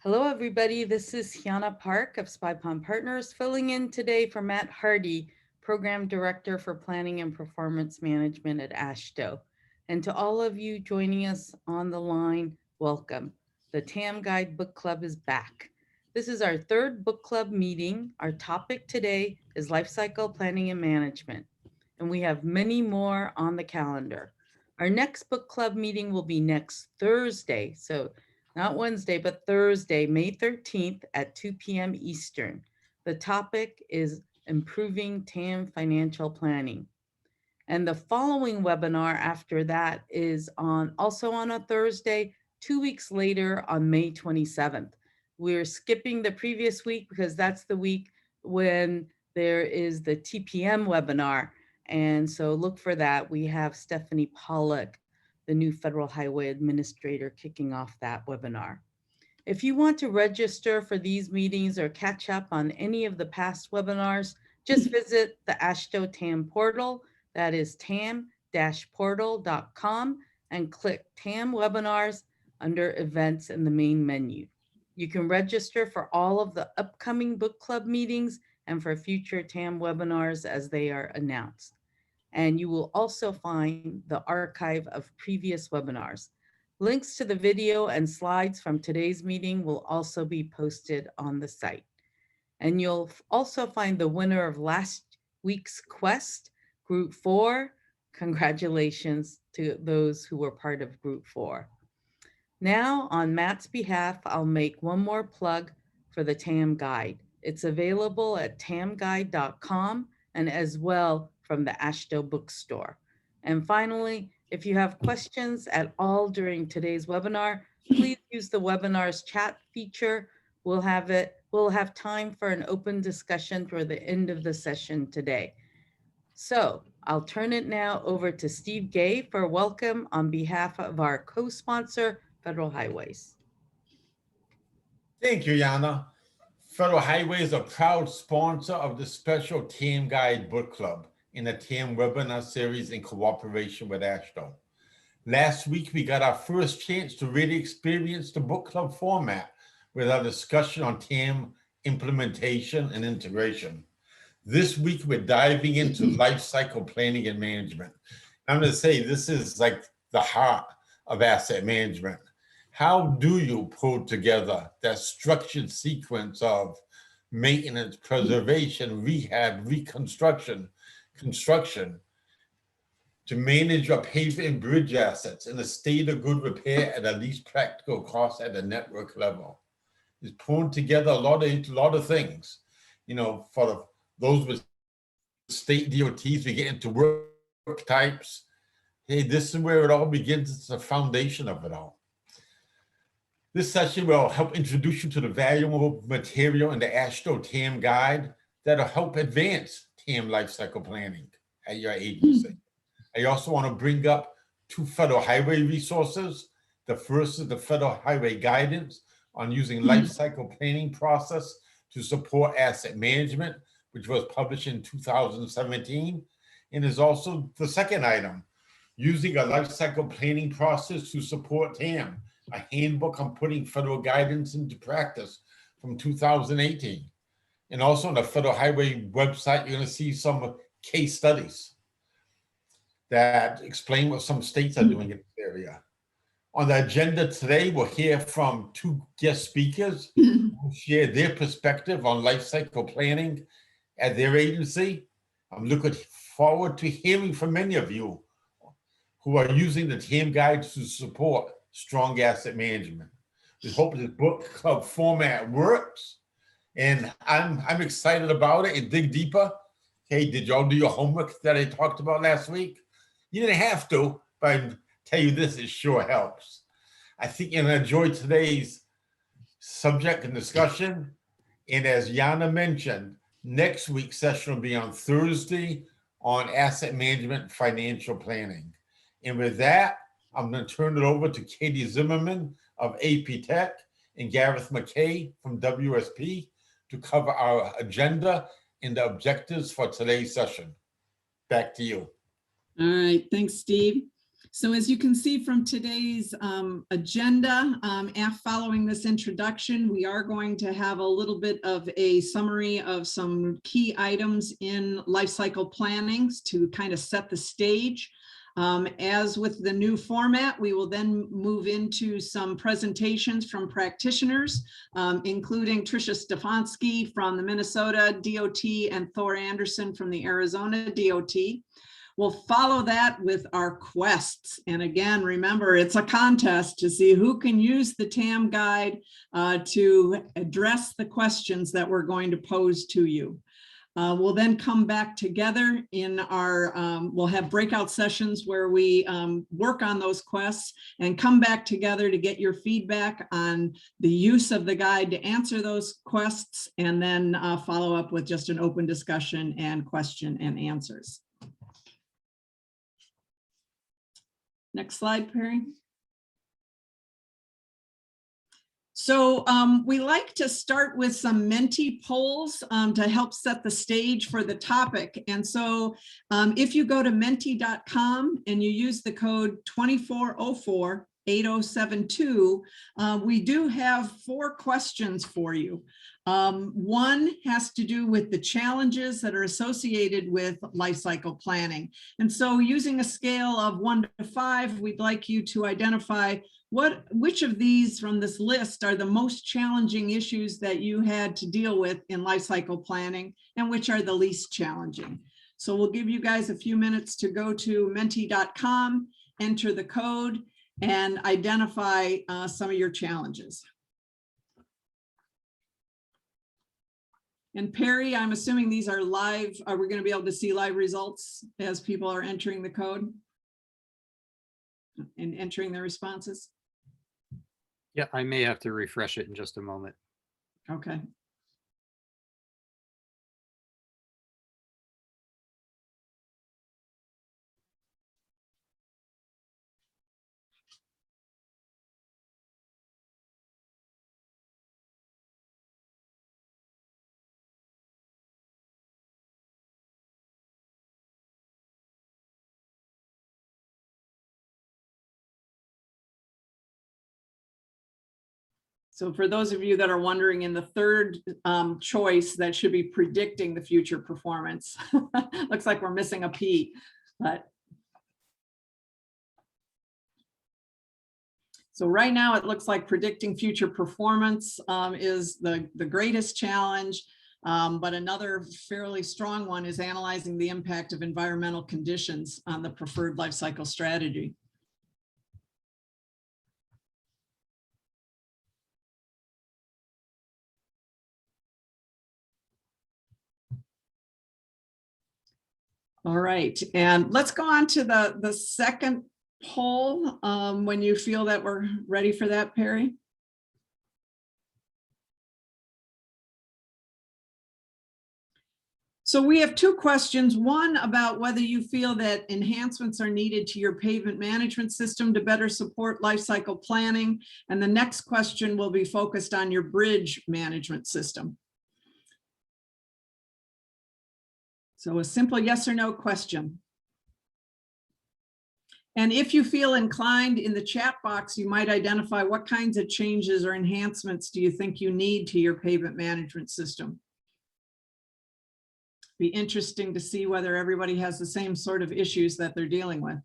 Hello, everybody. This is Hyana Park of Spy Pond Partners, filling in today for Matt Hardy, Program Director for Planning and Performance Management at AASHTO. And to all of you joining us on the line, welcome. The TAM Guide Book Club is back. This is our third book club meeting. Our topic today is life cycle planning and management, and we have many more on the calendar. Our next book club meeting will be next Thursday, so not Wednesday, but Thursday, May 13th at 2 p.m. Eastern. The topic is improving TAM financial planning. And the following webinar after that is also on a Thursday, 2 weeks later on May 27th. We're skipping the previous week because that's the week when there is the TPM webinar. And so look for that. We have Stephanie Pollock, the new Federal Highway Administrator, kicking off that webinar. If you want to register for these meetings or catch up on any of the past webinars, just visit the AASHTO TAM portal. That is tam-portal.com and click TAM webinars under events in the main menu. You can register for all of the upcoming book club meetings and for future TAM webinars as they are announced. And you will also find the archive of previous webinars. Links to the video and slides from today's meeting will also be posted on the site. And you'll also find the winner of last week's quest, Group 4. Congratulations to those who were part of Group 4. Now, on Matt's behalf, I'll make one more plug for the TAM Guide. It's available at tamguide.com and as well from the AASHTO bookstore. And finally, if you have questions at all during today's webinar, please use the webinar's chat feature. We'll have time for an open discussion toward the end of the session today. So I'll turn it now over to Steve Gay for welcome on behalf of our co-sponsor, Federal Highways. Thank you, Yana. Federal Highway is a proud sponsor of the special TAM Guide Book Club in the TAM webinar series in cooperation with AASHTO. Last week, we got our first chance to really experience the book club format with our discussion on TAM implementation and integration. This week, we're diving into life cycle planning and management. I'm going to say this is like the heart of asset management. How do you pull together that structured sequence of maintenance, preservation, rehab, reconstruction, construction to manage your pavement and bridge assets in a state of good repair at the least practical cost at the network level? It's pulling together a lot of things. You know, for those with state DOTs, we get into work types. Hey, this is where it all begins. It's the foundation of it all. This session will help introduce you to the valuable material in the AASHTO TAM Guide that'll help advance TAM lifecycle planning at your agency. I also want to bring up 2 Federal Highway resources. The first is the Federal Highway Guidance on using lifecycle planning process to support asset management, which was published in 2017. And is also the second item, using a lifecycle planning process to support TAM, a handbook on putting federal guidance into practice from 2018. And also on the Federal Highway website, you're going to see some case studies that explain what some states are doing in this area. On the agenda today, we'll hear from 2 guest speakers who share their perspective on life cycle planning at their agency. I'm looking forward to hearing from many of you who are using the TAM Guide to support strong asset management. We hope this book club format works, and I'm excited about it and dig deeper. Hey, did y'all do your homework that I talked about last week? You didn't have to, but I tell you this, it sure helps. I think you're gonna enjoy today's subject and discussion. And as Yana mentioned, next week's session will be on Thursday on asset management, financial planning. And with that, I'm going to turn it over to Katie Zimmerman of AP Tech and Gareth McKay from WSP to cover our agenda and the objectives for today's session. Back to you. All right, thanks, Steve. So as you can see from today's agenda, following this introduction, we are going to have a little bit of a summary of some key items in life cycle plannings to kind of set the stage. As with the new format, we will then move into some presentations from practitioners, including Trish Stefanski from the Minnesota DOT and Thor Anderson from the Arizona DOT. We'll follow that with our quests. And again, remember, it's a contest to see who can use the TAM guide to address the questions that we're going to pose to you. We'll then come back together in our, we'll have breakout sessions where we work on those quests and come back together to get your feedback on the use of the guide to answer those quests, and then follow up with just an open discussion and question and answers. Next slide, Perry. So we like to start with some Menti polls to help set the stage for the topic. And so if you go to menti.com and you use the code 2404-8072, we do have 4 questions for you. One has to do with the challenges that are associated with life cycle planning. And so using a scale of 1 to 5, we'd like you to identify which of these from this list are the most challenging issues that you had to deal with in life cycle planning, and which are the least challenging. So we'll give you guys a few minutes to go to menti.com, enter the code, and identify some of your challenges. And Perry, I'm assuming these are live. Are we going to be able to see live results as people are entering the code and entering their responses? Yeah, I may have to refresh it in just a moment. Okay. So for those of you that are wondering, in the third choice, that should be predicting the future performance. Looks like we're missing a P, but. So right now it looks like predicting future performance is the greatest challenge, but another fairly strong one is analyzing the impact of environmental conditions on the preferred life cycle strategy. All right, and let's go on to the second poll when you feel that we're ready for that, Perry. So we have 2 questions, one about whether you feel that enhancements are needed to your pavement management system to better support life cycle planning, and the next question will be focused on your bridge management system. So a simple yes or no question. And if you feel inclined, in the chat box, you might identify what kinds of changes or enhancements do you think you need to your pavement management system. Be interesting to see whether everybody has the same sort of issues that they're dealing with.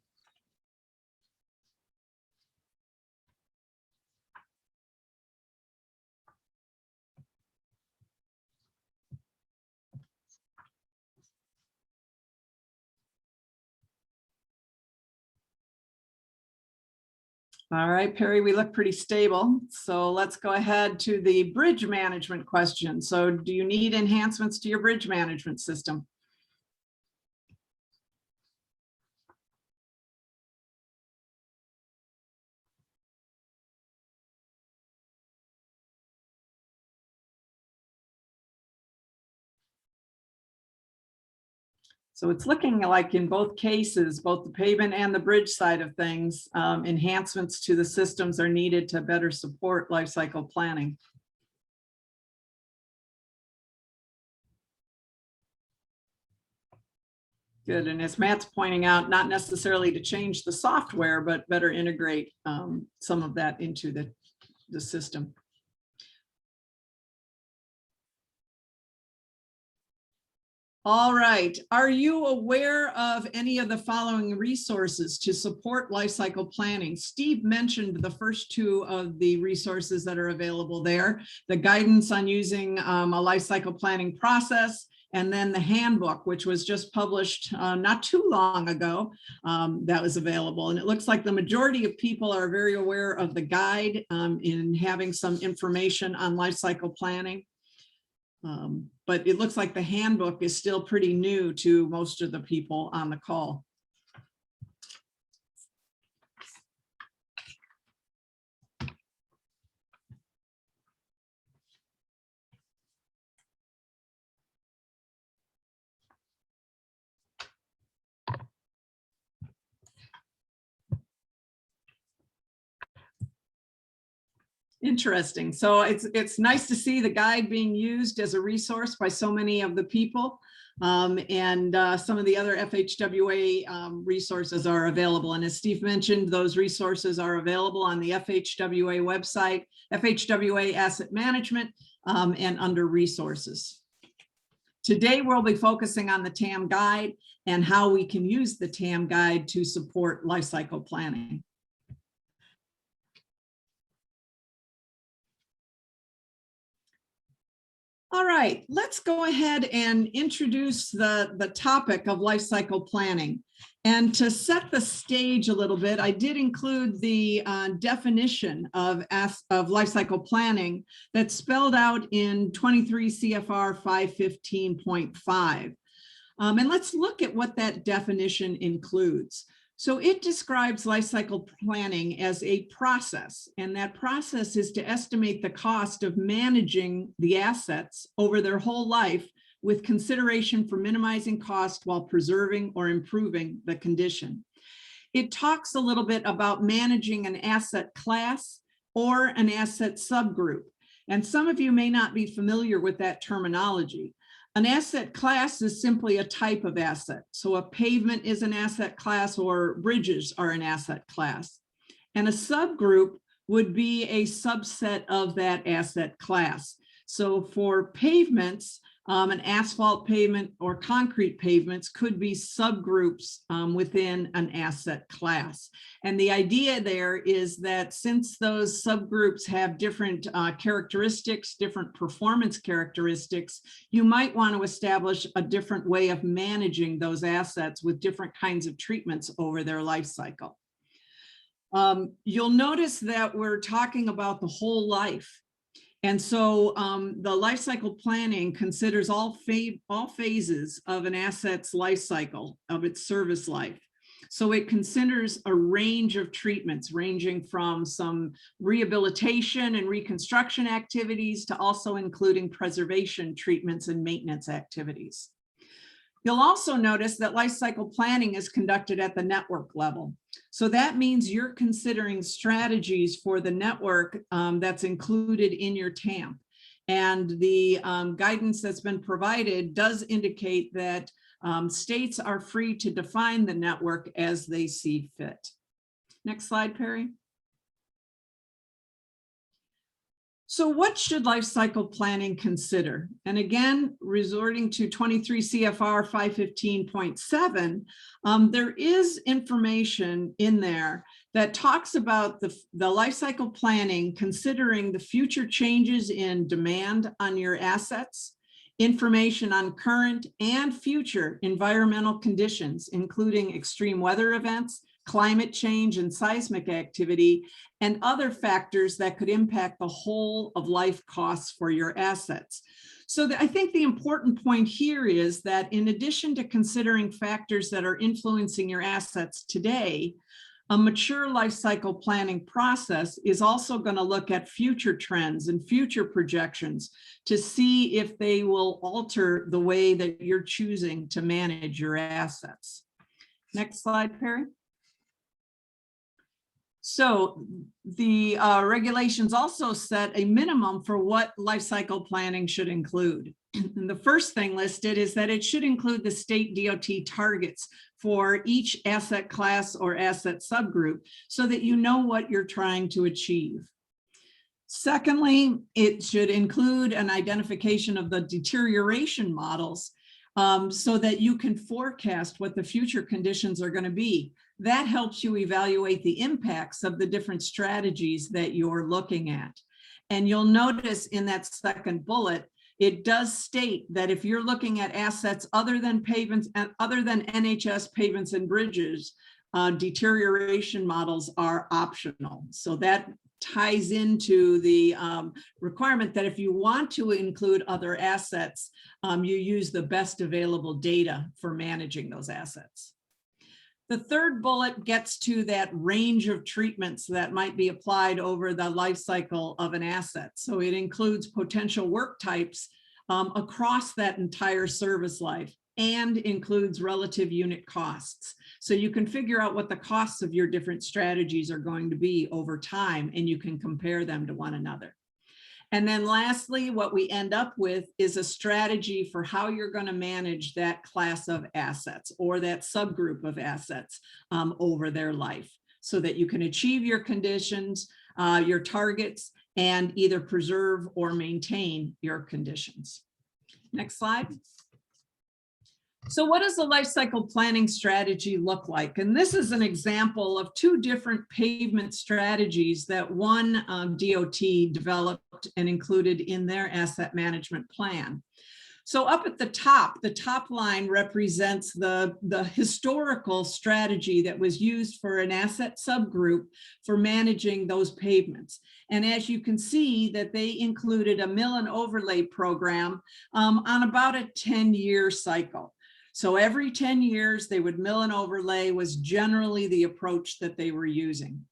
All right, Perry, we look pretty stable. So let's go ahead to the bridge management question. So do you need enhancements to your bridge management system? So it's looking like in both cases, both the pavement and the bridge side of things, enhancements to the systems are needed to better support life cycle planning. Good. And as Matt's pointing out, not necessarily to change the software, but better integrate some of that into the system. All right. Are you aware of any of the following resources to support lifecycle planning? Steve mentioned the first two of the resources that are available there, the guidance on using a lifecycle planning process, and then the handbook, which was just published not too long ago, that was available. And it looks like the majority of people are very aware of the guide in having some information on lifecycle planning. But it looks like the handbook is still pretty new to most of the people on the call. Interesting. So it's nice to see the guide being used as a resource by so many of the people. And some of the other FHWA resources are available. And as Steve mentioned, those resources are available on the FHWA website, FHWA Asset Management, and under resources. Today, we'll be focusing on the TAM guide and how we can use the TAM guide to support lifecycle planning. All right, let's go ahead and introduce the topic of life cycle planning. And to set the stage a little bit, I did include the definition of life cycle planning that's spelled out in 23 CFR 515.5. And let's look at what that definition includes. So it describes life cycle planning as a process, and that process is to estimate the cost of managing the assets over their whole life with consideration for minimizing cost while preserving or improving the condition. It talks a little bit about managing an asset class or an asset subgroup, and some of you may not be familiar with that terminology. An asset class is simply a type of asset. So a pavement is an asset class, or bridges are an asset class. And a subgroup would be a subset of that asset class. So for pavements, an asphalt pavement or concrete pavements could be subgroups within an asset class. And the idea there is that since those subgroups have different characteristics, different performance characteristics, you might want to establish a different way of managing those assets with different kinds of treatments over their life cycle. You'll notice that we're talking about the whole life. And so the life cycle planning considers all phases of an asset's life cycle, of its service life. So it considers a range of treatments ranging from some rehabilitation and reconstruction activities to also including preservation treatments and maintenance activities. You'll also notice that life cycle planning is conducted at the network level. So that means you're considering strategies for the network that's included in your TAM. And the guidance that's been provided does indicate that states are free to define the network as they see fit. Next slide, Perry. So what should life cycle planning consider? And again, resorting to 23 CFR 515.7, there is information in there that talks about the life cycle planning considering the future changes in demand on your assets, information on current and future environmental conditions, including extreme weather events, climate change and seismic activity, and other factors that could impact the whole of life costs for your assets. So I think the important point here is that in addition to considering factors that are influencing your assets today, a mature life cycle planning process is also going to look at future trends and future projections to see if they will alter the way that you're choosing to manage your assets. Next slide, Perry. So the regulations also set a minimum for what life cycle planning should include. And the first thing listed is that it should include the state DOT targets for each asset class or asset subgroup so that you know what you're trying to achieve. Secondly, it should include an identification of the deterioration models so that you can forecast what the future conditions are going to be. That helps you evaluate the impacts of the different strategies that you're looking at. And you'll notice in that second bullet, it does state that if you're looking at assets other than pavements and other than NHS pavements and bridges, deterioration models are optional. So that ties into the requirement that if you want to include other assets, you use the best available data for managing those assets. The third bullet gets to that range of treatments that might be applied over the life cycle of an asset. So it includes potential work types across that entire service life and includes relative unit costs. So you can figure out what the costs of your different strategies are going to be over time, and you can compare them to one another. And then lastly, what we end up with is a strategy for how you're going to manage that class of assets or that subgroup of assets over their life so that you can achieve your conditions, your targets, and either preserve or maintain your conditions. Next slide. So what does the life cycle planning strategy look like? And this is an example of two different pavement strategies that one DOT developed and included in their asset management plan. So up at the top line represents the historical strategy that was used for an asset subgroup for managing those pavements. And as you can see that they included a mill and overlay program on about a 10-year cycle. So every 10 years, they would mill and overlay was generally the approach that they were using.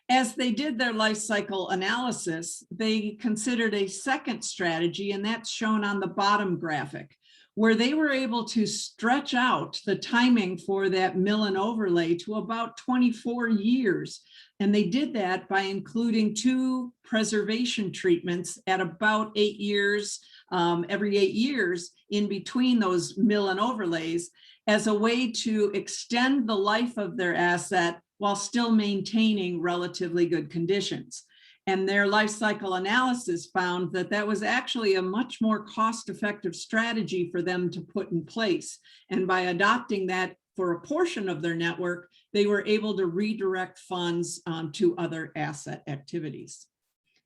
As they did their life cycle analysis, they considered a second strategy, and that's shown on the bottom graphic, where they were able to stretch out the timing for that mill and overlay to about 24 years. And they did that by including two preservation treatments at about 8 years, every 8 years in between those mill and overlays as a way to extend the life of their asset while still maintaining relatively good conditions. And their life cycle analysis found that that was actually a much more cost-effective strategy for them to put in place. And by adopting that for a portion of their network, they were able to redirect funds to other asset activities.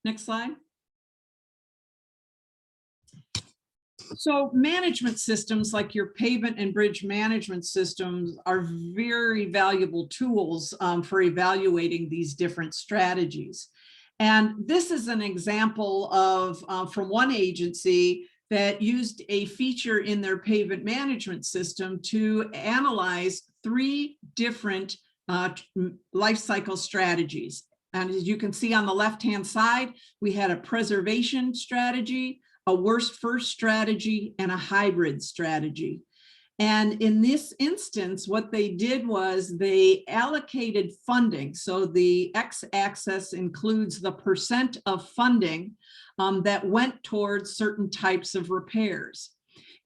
Next slide. So management systems like your pavement and bridge management systems are very valuable tools for evaluating these different strategies. And this is an example of from one agency that used a feature in their pavement management system to analyze 3 different life cycle strategies. And as you can see on the left-hand side, we had a preservation strategy, a worst first strategy, and a hybrid strategy. And in this instance, what they did was they allocated funding. So the x-axis includes the percent of funding that went towards certain types of repairs.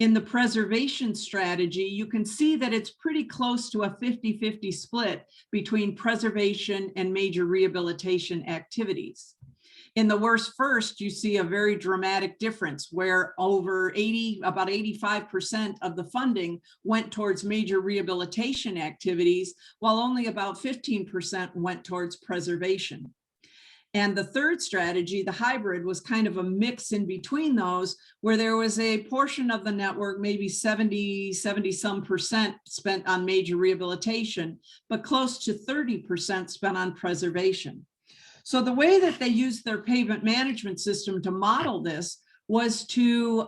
In the preservation strategy, you can see that it's pretty close to a 50-50 split between preservation and major rehabilitation activities. In the worst first, you see a very dramatic difference where about 85% of the funding went towards major rehabilitation activities, while only about 15% went towards preservation. And the third strategy, the hybrid, was kind of a mix in between those, where there was a portion of the network, maybe 70-some% spent on major rehabilitation, but close to 30% spent on preservation. So the way that they used their pavement management system to model this was to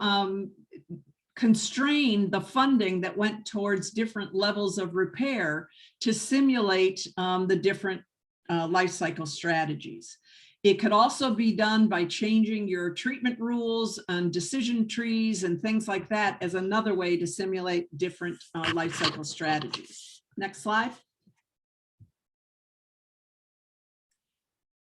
constrain the funding that went towards different levels of repair to simulate the different life cycle strategies. It could also be done by changing your treatment rules and decision trees and things like that as another way to simulate different life cycle strategies. Next slide.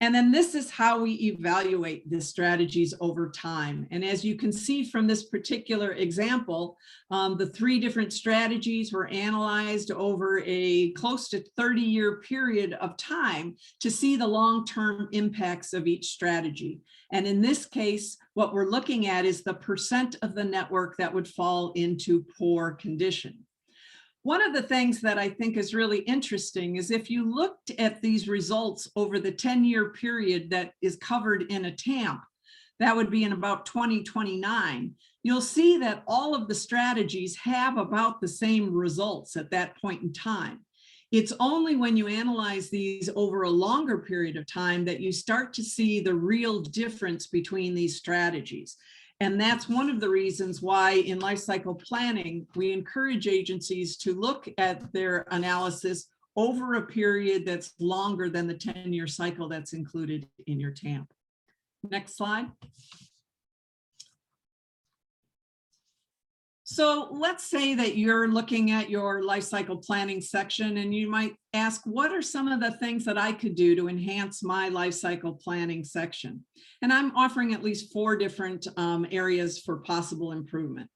And then this is how we evaluate the strategies over time. And as you can see from this particular example, the 3 different strategies were analyzed over a close to 30-year period of time to see the long-term impacts of each strategy. And in this case, what we're looking at is the percent of the network that would fall into poor condition. One of the things that I think is really interesting is if you looked at these results over the 10-year period that is covered in a TAM, that would be in about 2029, you'll see that all of the strategies have about the same results at that point in time. It's only when you analyze these over a longer period of time that you start to see the real difference between these strategies. And that's one of the reasons why in life cycle planning, we encourage agencies to look at their analysis over a period that's longer than the 10-year cycle that's included in your TAM. Next slide. So let's say that you're looking at your life cycle planning section and you might ask, what are some of the things that I could do to enhance my life cycle planning section? And I'm offering at least 4 different areas for possible improvement.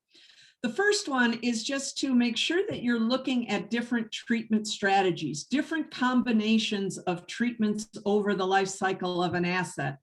The first one is just to make sure that you're looking at different treatment strategies, different combinations of treatments over the life cycle of an asset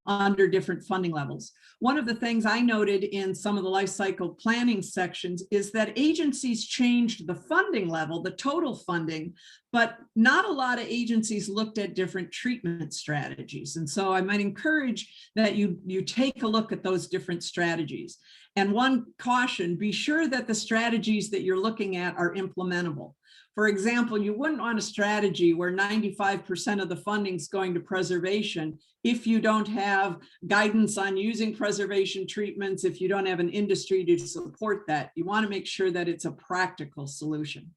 under different funding levels. One of the things I noted in some of the life cycle planning sections is that agencies changed the funding level, the total funding, but not a lot of agencies looked at different treatment strategies. And so I might encourage that you take a look at those different strategies. And one caution, be sure that the strategies that you're looking at are implementable. For example, you wouldn't want a strategy where 95% of the funding is going to preservation if you don't have guidance on using preservation treatments, if you don't have an industry to support that. You want to make sure that it's a practical solution.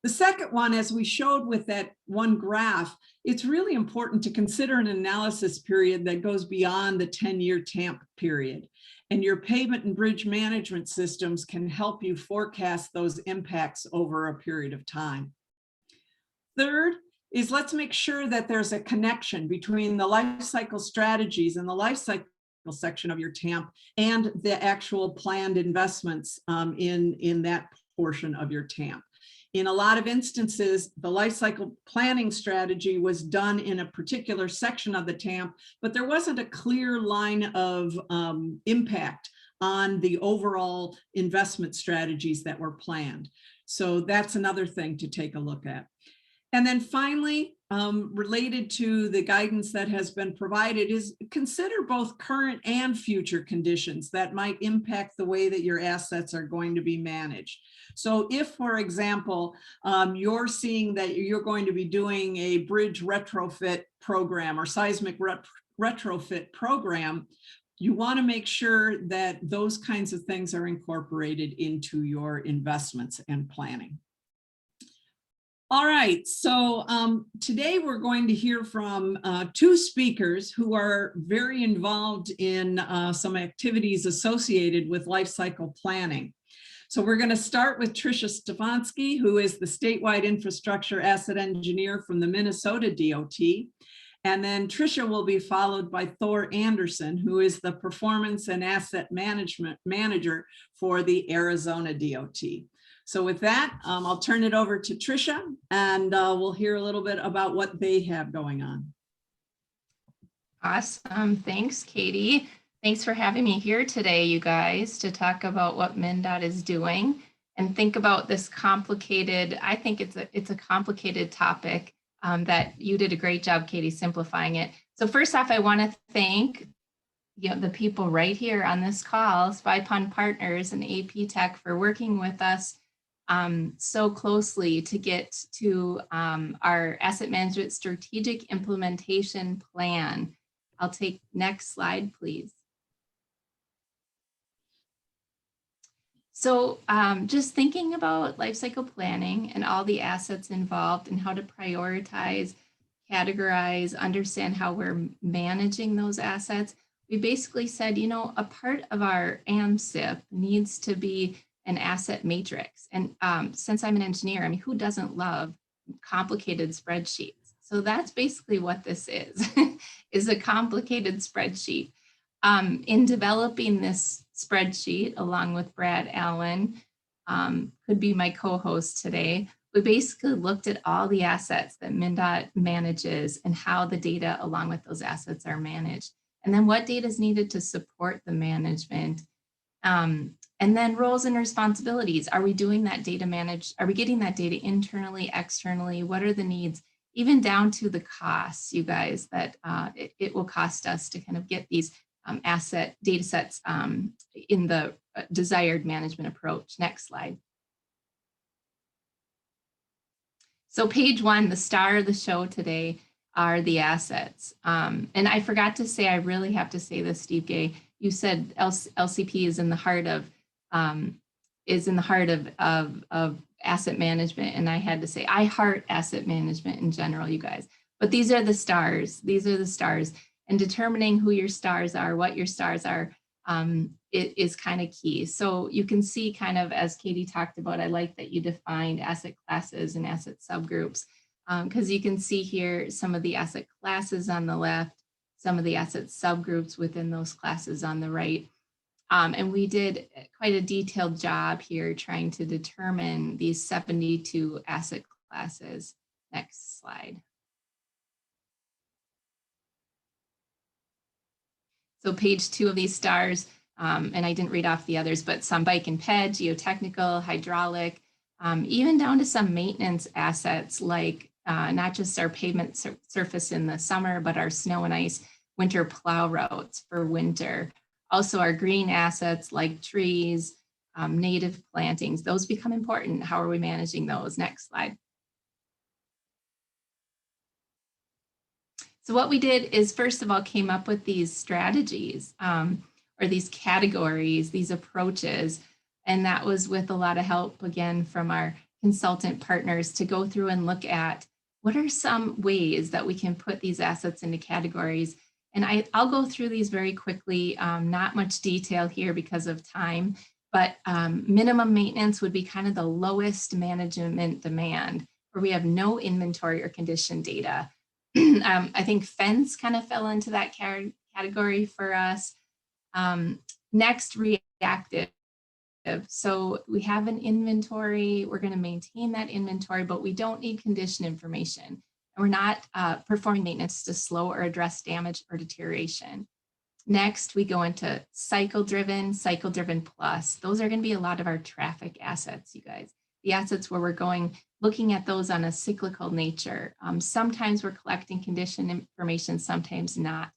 The second one, as we showed with that one graph, it's really important to consider an analysis period that goes beyond the 10-year TAMP period. And your pavement and bridge management systems can help you forecast those impacts over a period of time. Third is let's make sure that there's a connection between the life cycle strategies and the life cycle section of your TAMP and the actual planned investments in that portion of your TAMP. In a lot of instances, the life cycle planning strategy was done in a particular section of the TAMP, but there wasn't a clear line of impact on the overall investment strategies that were planned. So that's another thing to take a look at. And then finally, related to the guidance that has been provided is consider both current and future conditions that might impact the way that your assets are going to be managed. So if, for example, you're seeing that you're going to be doing a bridge retrofit program or seismic retrofit program, you want to make sure that those kinds of things are incorporated into your investments and planning. All right, so today we're going to hear from 2 speakers who are very involved in some activities associated with life cycle planning. So we're going to start with Trish Stefanski, who is the statewide infrastructure asset engineer from the Minnesota DOT. And then Tricia will be followed by Thor Anderson, who is the performance and asset management manager for the Arizona DOT. So with that, I'll turn it over to Tricia and we'll hear a little bit about what they have going on. Awesome. Thanks, Katie. Thanks for having me here today, you guys, to talk about what MnDOT is doing and think about this complicated, I think it's a complicated topic that you did a great job, Katie, simplifying it. So first off, I want to thank the people right here on this call, Spy Pond Partners and AP Tech, for working with us so closely to get to our asset management strategic implementation plan. I'll take next slide, please. So just thinking about life cycle planning and all the assets involved and how to prioritize, categorize, understand how we're managing those assets, we basically said, a part of our AMSIP needs to be an asset matrix. And since I'm an engineer, who doesn't love complicated spreadsheets? So that's basically what this is a complicated spreadsheet. In developing this spreadsheet, along with Brad Allen, could be my co-host today, we basically looked at all the assets that MnDOT manages and how the data along with those assets are managed. And then what data is needed to support the management. And then roles and responsibilities. Are we doing that data managed? Are we getting that data internally, externally? What are the needs? Even down to the costs, you guys, that it will cost us to kind of get these asset data sets in the desired management approach. Next slide. So page 1, the star of the show today are the assets. And I forgot to say, I really have to say this, Steve Gay. You said LCP is in the heart of asset management, and I had to say I heart asset management in general, you guys. But these are the stars. These are the stars, and determining who your stars are, what your stars are, it is kind of key. So you can see kind of, as Katie talked about, I like that you defined asset classes and asset subgroups, because you can see here some of the asset classes on the left, some of the asset subgroups within those classes on the right. And we did quite a detailed job here trying to determine these 72 asset classes. Next slide. So page 2 of these stars, and I didn't read off the others, but some bike and ped, geotechnical, hydraulic, even down to some maintenance assets like not just our pavement surface in the summer, but our snow and ice winter plow routes for winter. Also our green assets like trees, native plantings, those become important. How are we managing those? Next slide. So what we did is, first of all, came up with these strategies or these categories, these approaches. And that was with a lot of help, again, from our consultant partners to go through and look at what are some ways that we can put these assets into categories. And I'll go through these very quickly, not much detail here because of time, but minimum maintenance would be kind of the lowest management demand, where we have no inventory or condition data. I think fence kind of fell into that category for us. Next, reactive. So we have an inventory, we're going to maintain that inventory, but we don't need condition information. And we're not performing maintenance to slow or address damage or deterioration. Next, we go into cycle-driven plus. Those are going to be a lot of our traffic assets, you guys. The assets where we're looking at those on a cyclical nature. Sometimes we're collecting condition information, sometimes not.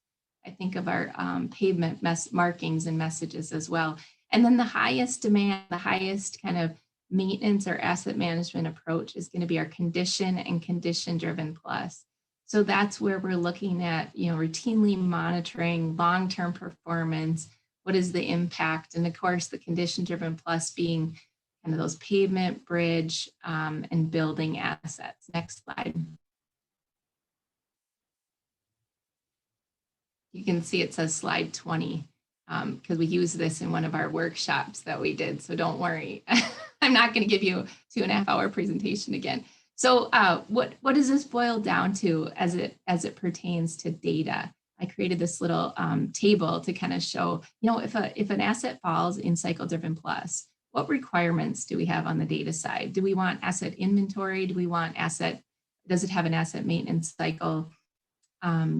I think of our pavement markings and messages as well. And then the highest demand, the highest kind of maintenance or asset management approach is going to be our condition and condition-driven plus. So that's where we're looking at, routinely monitoring long-term performance. What is the impact? And of course, the condition-driven plus being kind of those pavement, bridge, and building assets. Next slide. You can see it says slide 20 because we used this in one of our workshops that we did. So don't worry, I'm not going to give you a 2.5-hour presentation again. So what does this boil down to as it pertains to data? I created this little table to kind of show, if an asset falls in cycle-driven plus, what requirements do we have on the data side? Do we want asset inventory? Do we want does it have an asset maintenance cycle?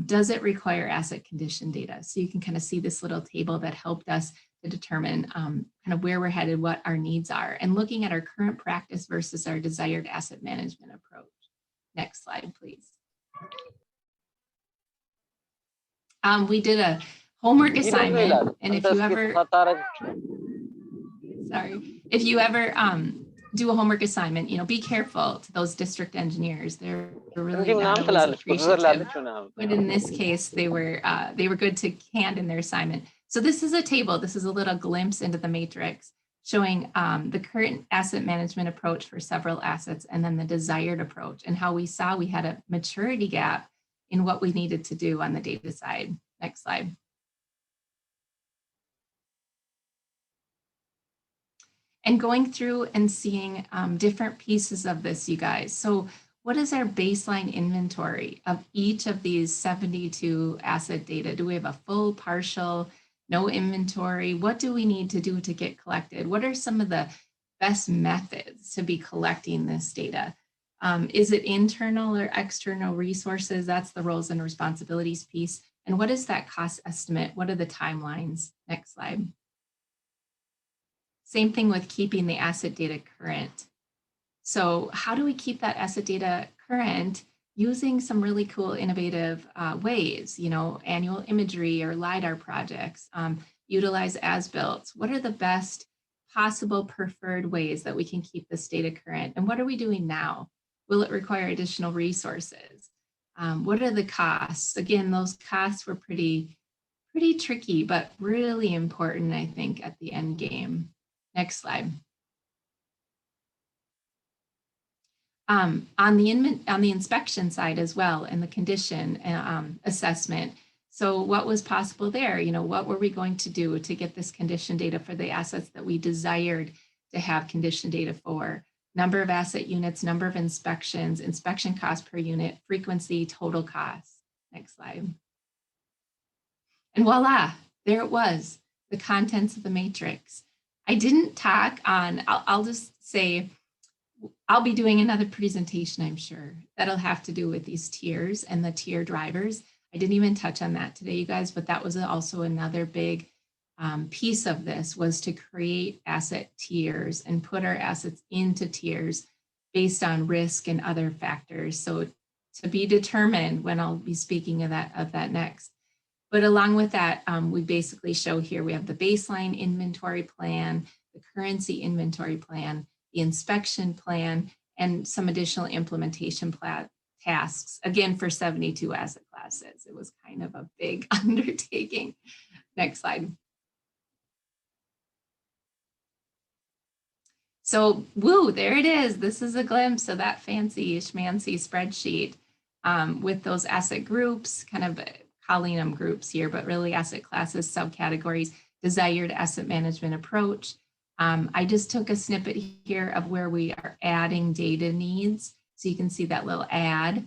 Does it require asset condition data? So you can kind of see this little table that helped us to determine kind of where we're headed, what our needs are, and looking at our current practice versus our desired asset management approach. Next slide, please. We did a homework assignment, and if you ever do a homework assignment, be careful to those district engineers. They're really not always appreciative. But in this case, they were good to hand in their assignment. So this is a table. This is a little glimpse into the matrix showing the current asset management approach for several assets and then the desired approach and how we saw we had a maturity gap in what we needed to do on the data side. Next slide. And going through and seeing different pieces of this, you guys. So what is our baseline inventory of each of these 72 asset data? Do we have a full, partial, no inventory? What do we need to do to get collected? What are some of the best methods to be collecting this data? Is it internal or external resources? That's the roles and responsibilities piece. And what is that cost estimate? What are the timelines? Next slide. Same thing with keeping the asset data current. So how do we keep that asset data current? Using some really cool, innovative ways, you know, annual imagery or LiDAR projects, utilize as-built. What are the best possible preferred ways that we can keep this data current? And what are we doing now? Will it require additional resources? What are the costs? Again, those costs were pretty tricky, but really important, I think, at the end game. Next slide. On the inspection side as well, and the condition assessment. So what was possible there? You know, what were we going to do to get this condition data for the assets that we desired to have condition data for? Number of asset units, number of inspections, inspection cost per unit, frequency, total cost. Next slide. And voila, there it was, the contents of the matrix. I didn't talk on, I'll just say, I'll be doing another presentation, I'm sure, that'll have to do with these tiers and the tier drivers. I didn't even touch on that today, you guys, but that was also another big piece of this, was to create asset tiers and put our assets into tiers based on risk and other factors. So to be determined when I'll be speaking of that next. But along with that, we basically show here, we have the baseline inventory plan, the currency inventory plan, the inspection plan, and some additional implementation tasks, again, for 72 asset classes. It was kind of a big undertaking. Next slide. So, woo, there it is. This is a glimpse of that fancy schmancy spreadsheet with those asset groups, kind of calling them groups here, but really asset classes, subcategories, desired asset management approach. I just took a snippet here of where we are adding data needs. So you can see that little add.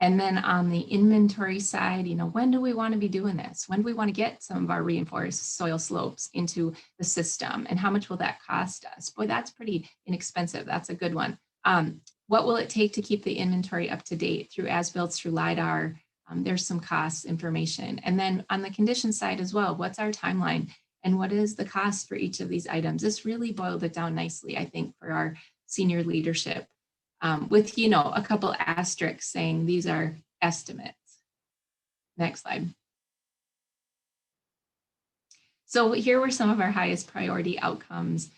And then on the inventory side, you know, when do we want to be doing this? When do we want to get some of our reinforced soil slopes into the system? And how much will that cost us? Boy, that's pretty inexpensive. That's a good one. What will it take to keep the inventory up to date through as-built, through LiDAR? There's some cost information. And then on the condition side as well, what's our timeline? And what is the cost for each of these items? This really boiled it down nicely, I think, for our senior leadership, with, you know, a couple asterisks saying these are estimates. Next slide. So here were some of our highest priority outcomes.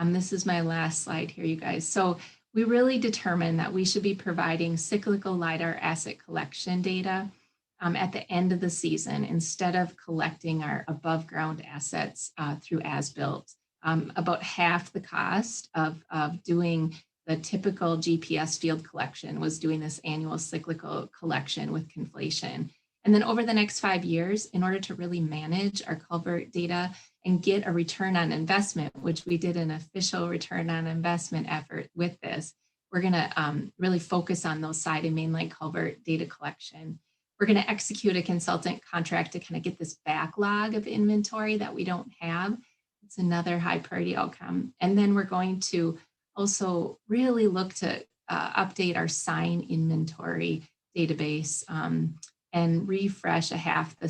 This is my last slide here, you guys. So we really determined that we should be providing cyclical LiDAR asset collection data at the end of the season, instead of collecting our above ground assets through as-built. About half the cost of doing the typical GPS field collection was doing this annual cyclical collection with conflation. And then over the next 5 years, in order to really manage our culvert data and get a return on investment, which we did an official return on investment effort with this, we're gonna really focus on those side and mainline culvert data collection. We're gonna execute a consultant contract to kind of get this backlog of inventory that we don't have. It's another high priority outcome. And then we're going to also really look to update our sign inventory database and refresh half the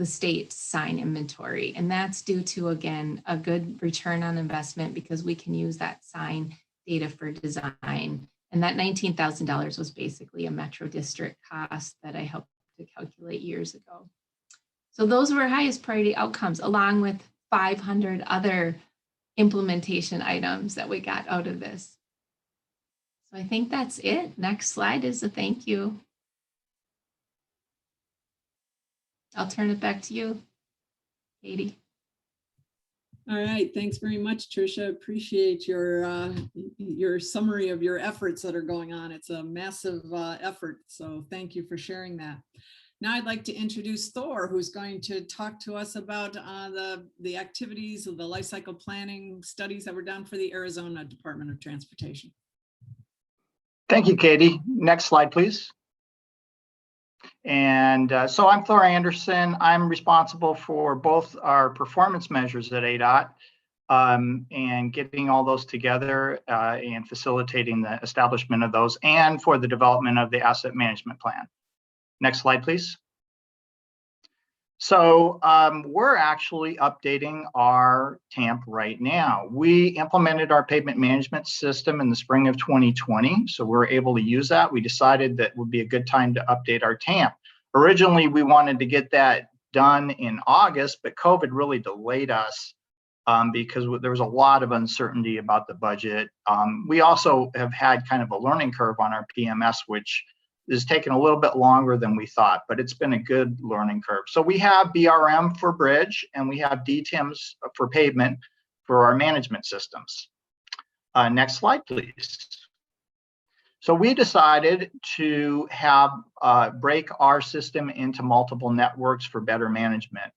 state sign inventory. And that's due to, again, a good return on investment, because we can use that sign data for design. And that $19,000 was basically a Metro District cost that I helped to calculate years ago. So those were highest priority outcomes, along with 500 other implementation items that we got out of this. So I think that's it. Next slide is a thank you. I'll turn it back to you, Katie. All right, thanks very much, Tricia. Appreciate your summary of your efforts that are going on. It's a massive effort, so thank you for sharing that. Now I'd like to introduce Thor, who's going to talk to us about the activities of the life cycle planning studies that were done for the Arizona Department of Transportation. Thank you, Katie. Next slide, please. And so I'm Thor Anderson. I'm responsible for both our performance measures at ADOT and getting all those together and facilitating the establishment of those, and for the development of the asset management plan. Next slide, please. So we're actually updating our TAMP right now. We implemented our pavement management system in the spring of 2020, so we're able to use that. We decided that would be a good time to update our TAMP. Originally, we wanted to get that done in August, but COVID really delayed us because there was a lot of uncertainty about the budget. We also have had kind of a learning curve on our PMS, which is taking a little bit longer than we thought, but it's been a good learning curve. So we have BRM for bridge, and we have DTIMs for pavement for our management systems. Next slide, please. So we decided to have break our system into multiple networks for better management.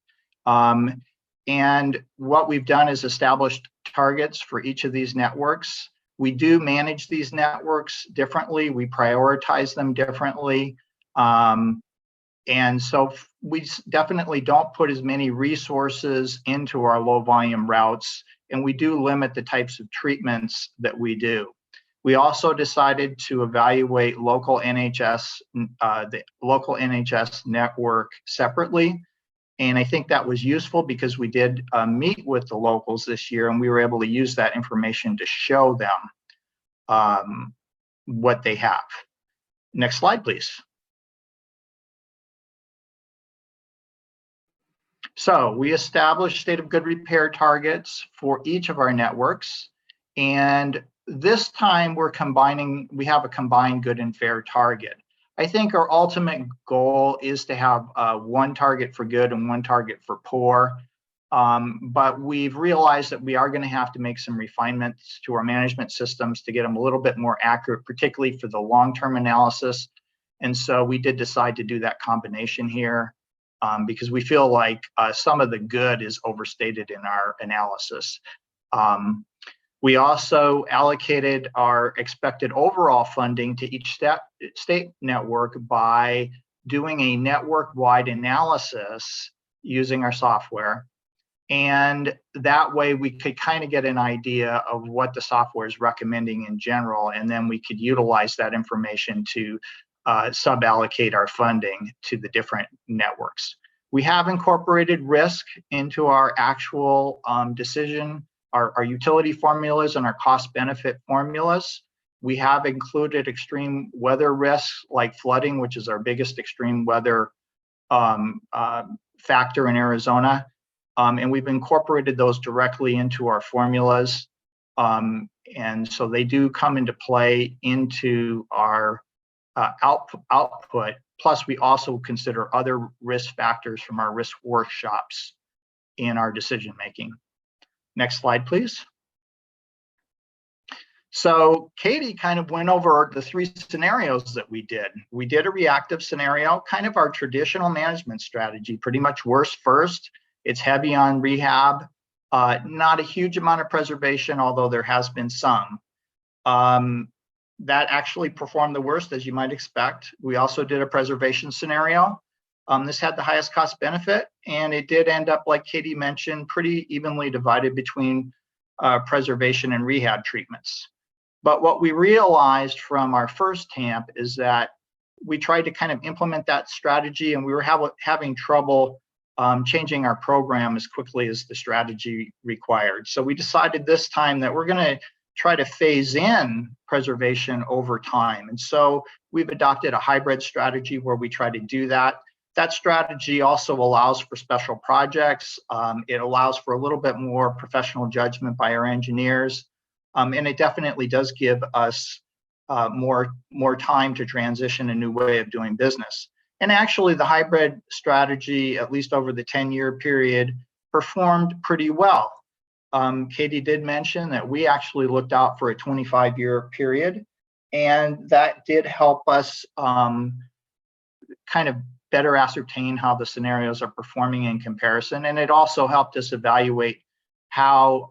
And what we've done is established targets for each of these networks. We do manage these networks differently. We prioritize them differently. And so we definitely don't put as many resources into our low volume routes, and we do limit the types of treatments that we do. We also decided to evaluate local NHS, the local NHS network separately. And I think that was useful because we did meet with the locals this year, and we were able to use that information to show them what they have. Next slide, please. So we established state of good repair targets for each of our networks. And this time we have a combined good and fair target. I think our ultimate goal is to have one target for good and one target for poor. But we've realized that we are going to have to make some refinements to our management systems to get them a little bit more accurate, particularly for the long-term analysis. And so we did decide to do that combination here because we feel like some of the good is overstated in our analysis. We also allocated our expected overall funding to each state network by doing a network-wide analysis using our software. And that way we could kind of get an idea of what the software is recommending in general, and then we could utilize that information to sub-allocate our funding to the different networks. We have incorporated risk into our actual decision, our utility formulas and our cost benefit formulas. We have included extreme weather risks like flooding, which is our biggest extreme weather factor in Arizona. And we've incorporated those directly into our formulas. And so they do come into play into our output. Plus, we also consider other risk factors from our risk workshops in our decision making. Next slide, please. So Katie kind of went over the three scenarios that we did. We did a reactive scenario, kind of our traditional management strategy, pretty much worst first. It's heavy on rehab, not a huge amount of preservation, although there has been some. That actually performed the worst, as you might expect. We also did a preservation scenario. This had the highest cost benefit, and it did end up, like Katie mentioned, pretty evenly divided between preservation and rehab treatments. But what we realized from our first TAMP is that we tried to kind of implement that strategy, and we were having trouble changing our program as quickly as the strategy required. So we decided this time that we're going to try to phase in preservation over time. And so we've adopted a hybrid strategy where we try to do that. That strategy also allows for special projects. It allows for a little bit more professional judgment by our engineers. And it definitely does give us more time to transition a new way of doing business. And actually the hybrid strategy, at least over the 10-year period, performed pretty well. Katie did mention that we actually looked out for a 25-year period, and that did help us kind of better ascertain how the scenarios are performing in comparison. And it also helped us evaluate how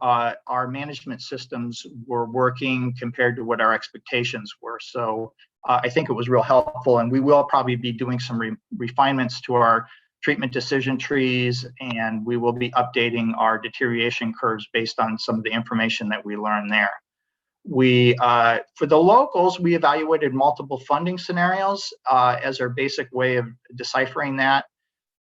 our management systems were working compared to what our expectations were. So I think it was real helpful, and we will probably be doing some refinements to our treatment decision trees, and we will be updating our deterioration curves based on some of the information that we learned there. We, for the locals, we evaluated multiple funding scenarios as our basic way of deciphering that.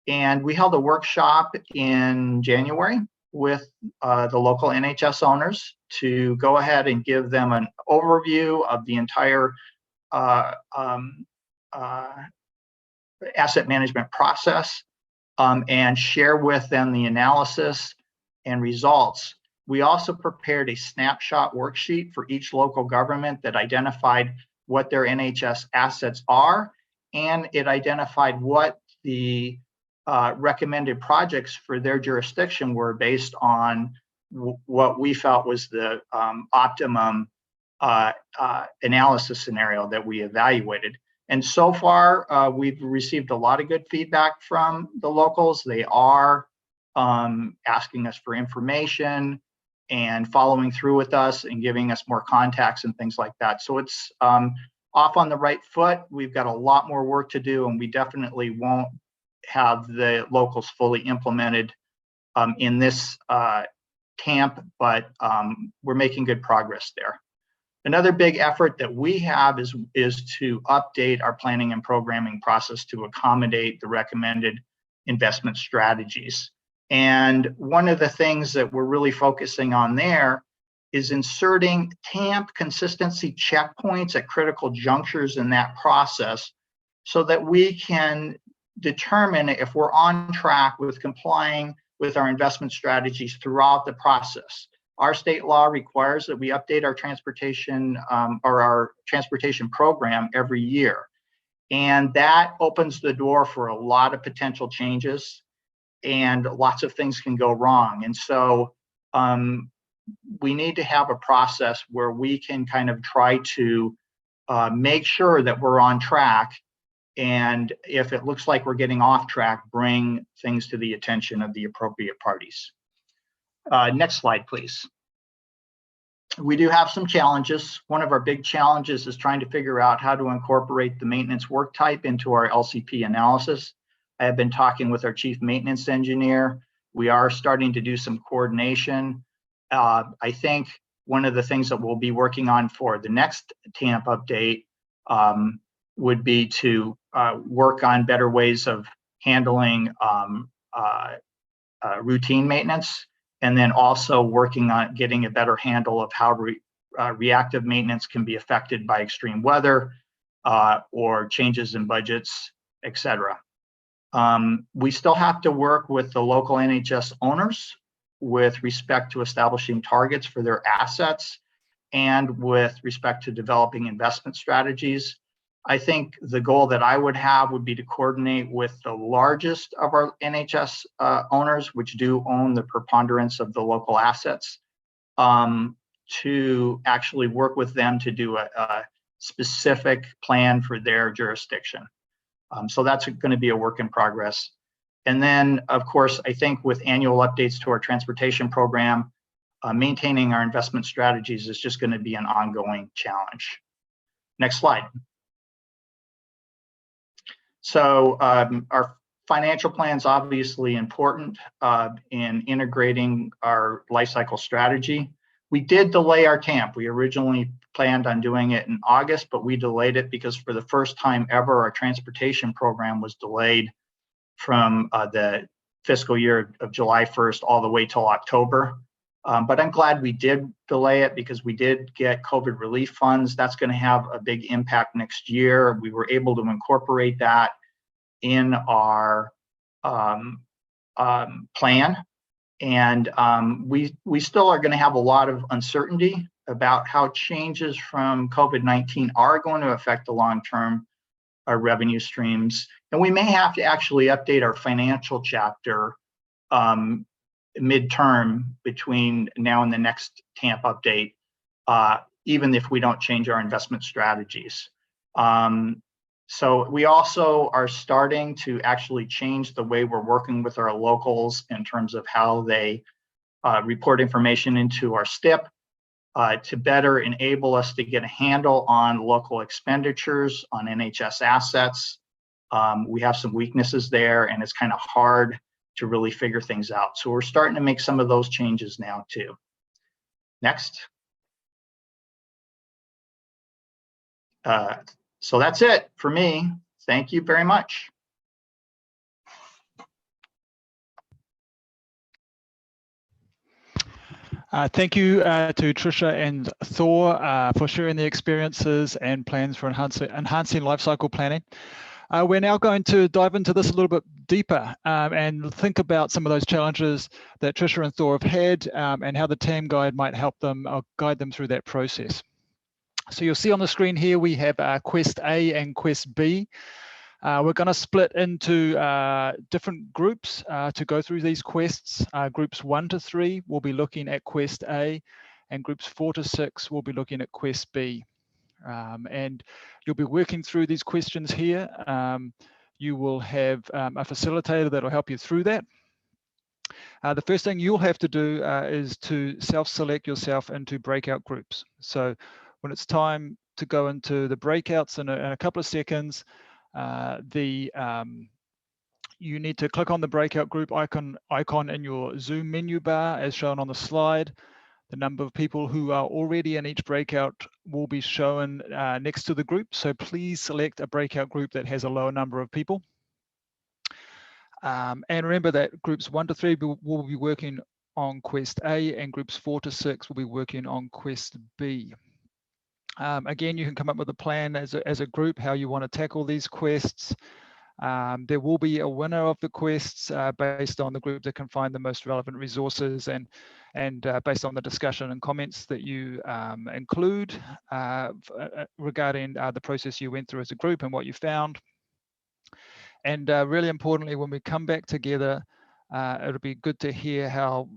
And we held a workshop in January with the local NHS owners to go ahead and give them an overview of the entire asset management process and share with them the analysis and results. We also prepared a snapshot worksheet for each local government that identified what their NHS assets are, and it identified what the recommended projects for their jurisdiction were based on what we felt was the optimum analysis scenario that we evaluated. And so far, we've received a lot of good feedback from the locals. They are asking us for information and following through with us and giving us more contacts and things like that. So it's off on the right foot. We've got a lot more work to do, and we definitely won't have the locals fully implemented in this camp, but we're making good progress there. Another big effort that we have is to update our planning and programming process to accommodate the recommended investment strategies. And one of the things that we're really focusing on there is inserting TAM consistency checkpoints at critical junctures in that process so that we can determine if we're on track with complying with our investment strategies throughout the process. Our state law requires that we update our transportation or our transportation program every year. And that opens the door for a lot of potential changes, and lots of things can go wrong. And so we need to have a process where we can kind of try to make sure that we're on track. And if it looks like we're getting off track, bring things to the attention of the appropriate parties. Next slide, please. We do have some challenges. One of our big challenges is trying to figure out how to incorporate the maintenance work type into our LCP analysis. I have been talking with our chief maintenance engineer. We are starting to do some coordination. I think one of the things that we'll be working on for the next TAM update would be to work on better ways of handling routine maintenance, and then also working on getting a better handle of how reactive maintenance can be affected by extreme weather or changes in budgets, etc. We still have to work with the local NHS owners with respect to establishing targets for their assets and with respect to developing investment strategies. I think the goal that I would have would be to coordinate with the largest of our NHS owners, which do own the preponderance of the local assets, to actually work with them to do a specific plan for their jurisdiction. So that's going to be a work in progress. And then, of course, I think with annual updates to our transportation program, maintaining our investment strategies is just going to be an ongoing challenge. Next slide. So our financial plan is obviously important in integrating our life cycle strategy. We did delay our TAM. We originally planned on doing it in August, but we delayed it because for the first time ever, our transportation program was delayed from the fiscal year of July 1st all the way till October. But I'm glad we did delay it because we did get COVID relief funds. That's going to have a big impact next year. We were able to incorporate that in our plan. And we still are going to have a lot of uncertainty about how changes from COVID-19 are going to affect the long-term revenue streams. And we may have to actually update our financial chapter midterm between now and the next TAM update, even if we don't change our investment strategies. So we also are starting to actually change the way we're working with our locals in terms of how they report information into our STIP to better enable us to get a handle on local expenditures on NHS assets. We have some weaknesses there, and it's kind of hard to really figure things out. So we're starting to make some of those changes now too. Next. So that's it for me. Thank you very much. Thank you to Trisha and Thor for sharing their experiences and plans for enhancing lifecycle planning. We're now going to dive into this a little bit deeper and think about some of those challenges that Trisha and Thor have had and how the TAM guide might help them or guide them through that process. So you'll see on the screen here, we have Quest A and Quest B. We're going to split into different groups to go through these quests. Groups 1 to 3 will be looking at Quest A, and groups 4 to 6 will be looking at Quest B. And you'll be working through these questions here. You will have a facilitator that will help you through that. The first thing you'll have to do is to self-select yourself into breakout groups. So when it's time to go into the breakouts in a couple of seconds, you need to click on the breakout group icon in your Zoom menu bar as shown on the slide. The number of people who are already in each breakout will be shown next to the group. So please select a breakout group that has a lower number of people. And remember that groups 1 to 3 will be working on Quest A, and groups 4 to 6 will be working on Quest B. Again, you can come up with a plan as a group, how you want to tackle these quests. There will be a winner of the quests based on the group that can find the most relevant resources and based on the discussion and comments that you include regarding the process you went through as a group and what you found. And really importantly, when we come back together, it'll be good to hear how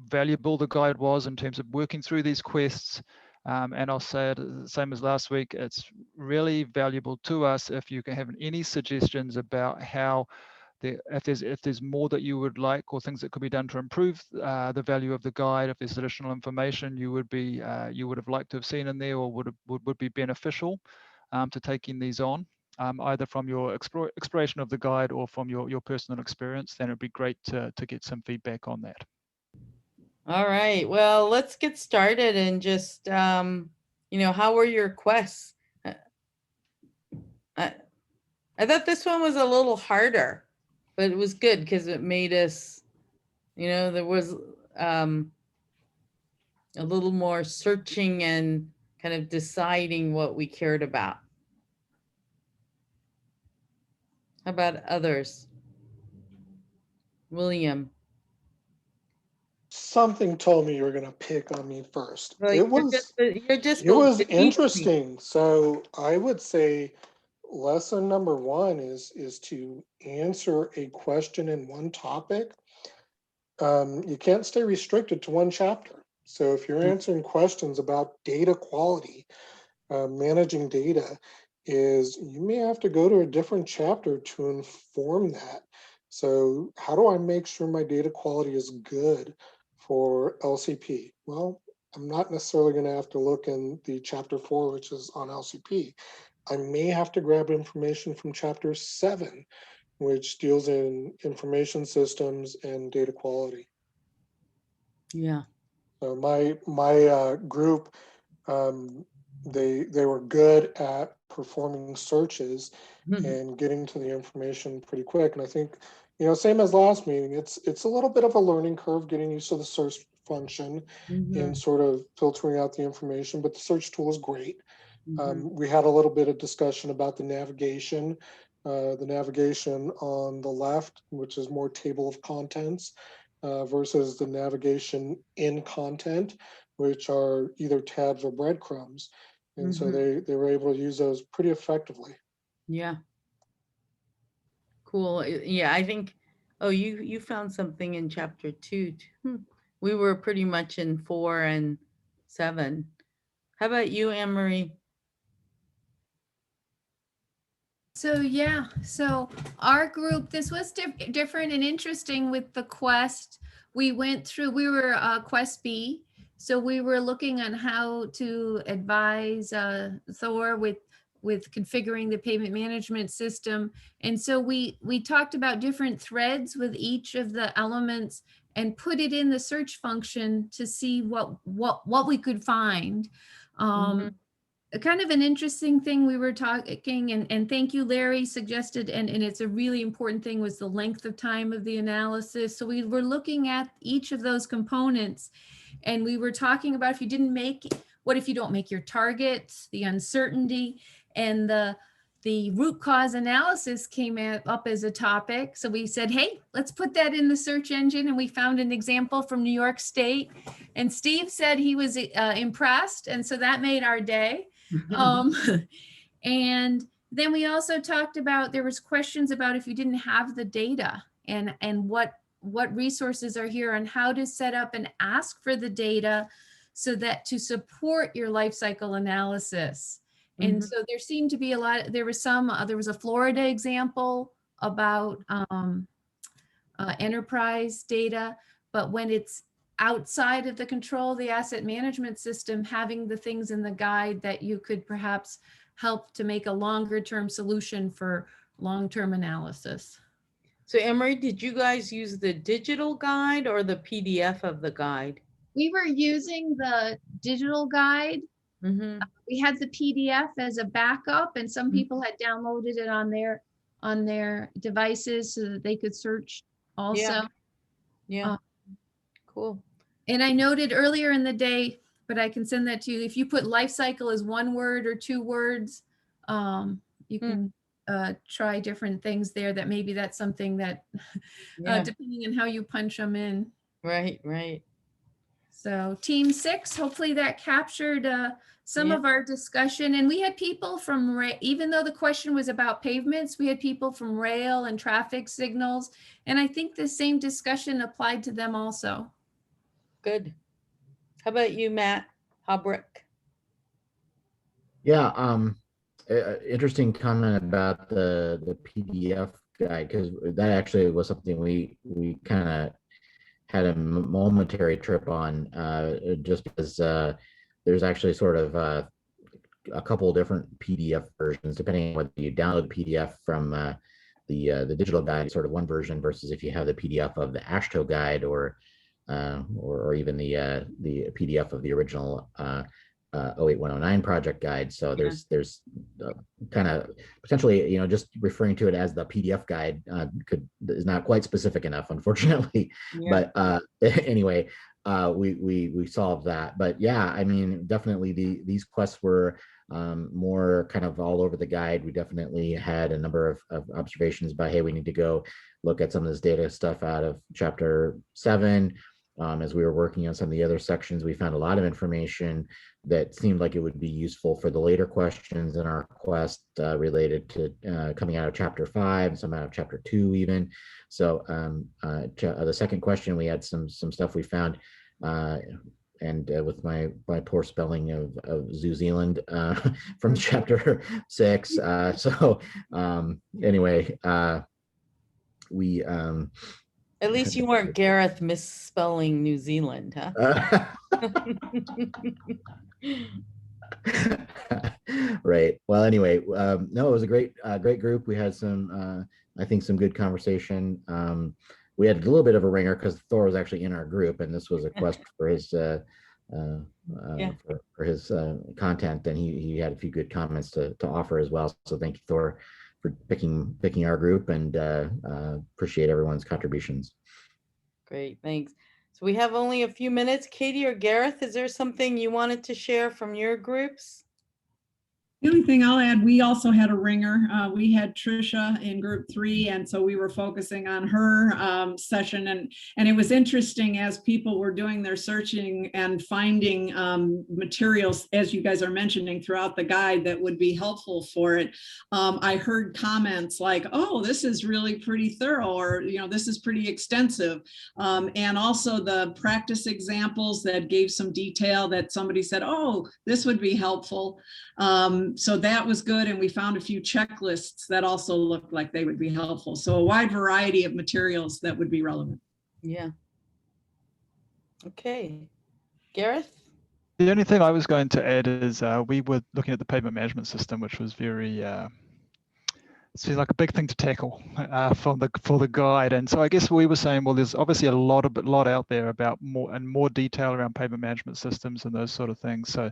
valuable the guide was in terms of working through these quests. And I'll say it the same as last week, it's really valuable to us if you can have any suggestions about how, if there's more that you would like or things that could be done to improve the value of the guide, if there's additional information you would have liked to have seen in there or would be beneficial to taking these on, either from your exploration of the guide or from your personal experience, then it'd be great to get some feedback on that. All right, well, let's get started and just, how were your quests? I thought this one was a little harder, but it was good because it made us, there was a little more searching and kind of deciding what we cared about. How about others? William. Something told me you were going to pick on me first. Well, it was interesting. So I would say lesson number 1 is to answer a question in one topic. You can't stay restricted to one chapter. So if you're answering questions about data quality, managing data, you may have to go to a different chapter to inform that. So how do I make sure my data quality is good for LCP? Well, I'm not necessarily going to have to look in the chapter 4, which is on LCP. I may have to grab information from chapter 7, which deals in information systems and data quality. Yeah. So my group, they were good at performing searches and getting to the information pretty quick. And I think, same as last meeting, it's a little bit of a learning curve getting used to the search function and sort of filtering out the information, but the search tool is great. We had a little bit of discussion about the navigation on the left, which is more table of contents, versus the navigation in content, which are either tabs or breadcrumbs. And so they were able to use those pretty effectively. Yeah. Cool. Yeah, I think, you found something in chapter 2. We were pretty much in 4 and 7. How about you, Anne-Marie? So our group, this was different and interesting with the quest. we went through, we were Quest B. So we were looking on how to advise Thor with configuring the pavement management system. And so we talked about different threads with each of the elements and put it in the search function to see what we could find. Kind of an interesting thing we were talking, and thank you, Larry, suggested, and it's a really important thing, was the length of time of the analysis. So we were looking at each of those components, and we were talking about if you didn't make, what if you don't make your targets, the uncertainty, and the root cause analysis came up as a topic. So we said, hey, let's put that in the search engine. And we found an example from New York State. And Steve said he was impressed. And so that made our day. And then we also talked about, there was questions about if you didn't have the data and what resources are here and how to set up and ask for the data so that to support your life cycle analysis. And so there seemed to be a lot, there was a Florida example about enterprise data, but when it's outside of the control of the asset management system, having the things in the guide that you could perhaps help to make a longer term solution for long-term analysis. So Emery, did you guys use the digital guide or the PDF of the guide? We were using the digital guide. We had the PDF as a backup, and some people had downloaded it on their devices so that they could search also. Yeah. Cool. And I noted earlier in the day, but I can send that to you. If you put life cycle as 1 word or 2 words, you can try different things there. That maybe that's something that, depending on how you punch them in. Right. So team 6, hopefully that captured some of our discussion. And we had people from, even though the question was about pavements, we had people from rail and traffic signals. And I think the same discussion applied to them also. Good. How about you, Matt Hobrick? Yeah, interesting comment about the PDF guide, because that actually was something we kind of had a momentary trip on, just because there's actually sort of a couple different PDF versions, depending on whether you download the PDF from the digital guide, sort of one version, versus if you have the PDF of the AASHTO guide or even the PDF of the original 08109 project guide. So there's kind of potentially, just referring to it as the PDF guide is not quite specific enough, unfortunately. But anyway, we solved that. But yeah, I mean, definitely these quests were more kind of all over the guide. We definitely had a number of observations about, hey, we need to go look at some of this data stuff out of chapter 7. As we were working on some of the other sections, we found a lot of information that seemed like it would be useful for the later questions in our quest related to coming out of chapter 5, some out of chapter 2 even. So the second question, we had some stuff we found, and with my poor spelling of New Zealand from chapter 6. So anyway, we at least you weren't Gareth misspelling New Zealand, huh? Right. Well, anyway, no, it was a great group. We had some, I think, some good conversation. We had a little bit of a ringer because Thor was actually in our group, and this was a quest for his for his content, and he had a few good comments to offer as well. So thank you, Thor, for picking our group, and appreciate everyone's contributions. Great, thanks. So we have only a few minutes. Katie or Gareth, is there something you wanted to share from your groups? The only thing I'll add, we also had a ringer. We had Trisha in group 3, and so we were focusing on her session. And it was interesting as people were doing their searching and finding materials, as you guys are mentioning, throughout the guide that would be helpful for it. I heard comments like, oh, this is really pretty thorough, or, this is pretty extensive. And also the practice examples that gave some detail that somebody said, oh, this would be helpful. So that was good, and we found a few checklists that also looked like they would be helpful. So a wide variety of materials that would be relevant. Yeah, Okay. Gareth? The only thing I was going to add is we were looking at the pavement management system, which was very seems like a big thing to tackle for the guide. And so I guess we were saying, well, there's obviously a lot out there about more detail around pavement management systems and those sort of things. So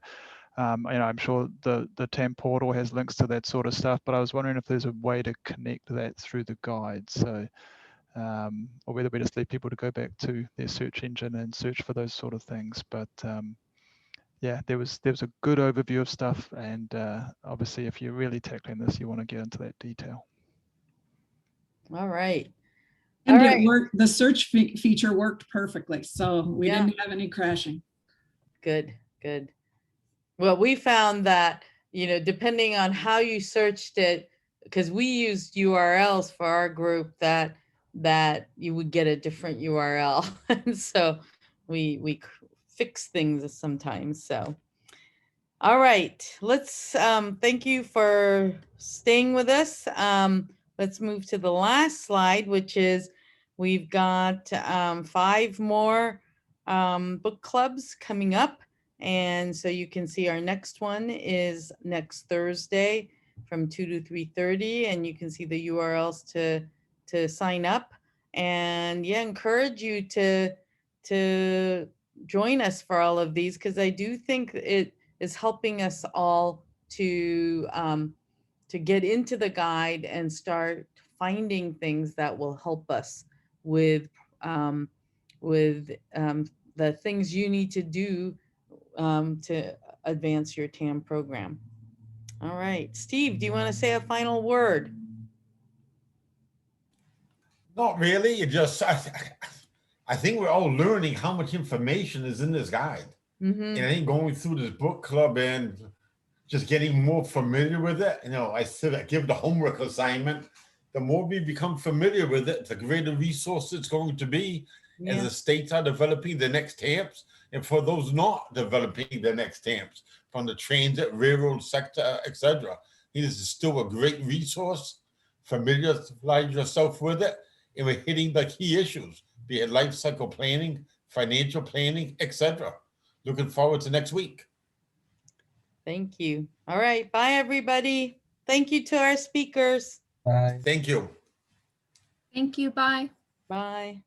I'm sure the TAM portal has links to that sort of stuff, but I was wondering if there's a way to connect that through the guide. So or whether we just leave people to go back to their search engine and search for those sort of things. But yeah, there was a good overview of stuff, and obviously, if you're really tackling this, you want to get into that detail. All right. And All it right. worked. The search feature worked perfectly, so we Yeah. didn't have any crashing. Good, good. Well, we found that, depending on how you searched it, because we used URLs for our group, that you would get a different URL. And so we fix things sometimes. So, all right, let's thank you for staying with us. Let's move to the last slide, which is we've got 5 more book clubs coming up. And so you can see our next one is next Thursday from 2 to 3:30, and you can see the URLs to sign up. And yeah, encourage you to join us for all of these, because I do think it is helping us all to get into the guide and start finding things that will help us with the things you need to do to advance your TAM program. All right, Steve, do you want to say a final word? Not really. I think we're all learning how much information is in this guide. Mm-hmm. And I think going through this book club and just getting more familiar with it, I give the homework assignment. The more we become familiar with it, the greater resource it's going to be as the states are developing the next TAMs. And for those not developing the next TAMs, from the transit, railroad sector, etc. This is still a great resource. Familiarize yourself with it, and we're hitting the key issues, be it life cycle planning, financial planning, etc. Looking forward to next week. Thank you. All right. Bye, everybody. Thank you to our speakers. Bye. Thank you. Thank you. Bye. Bye.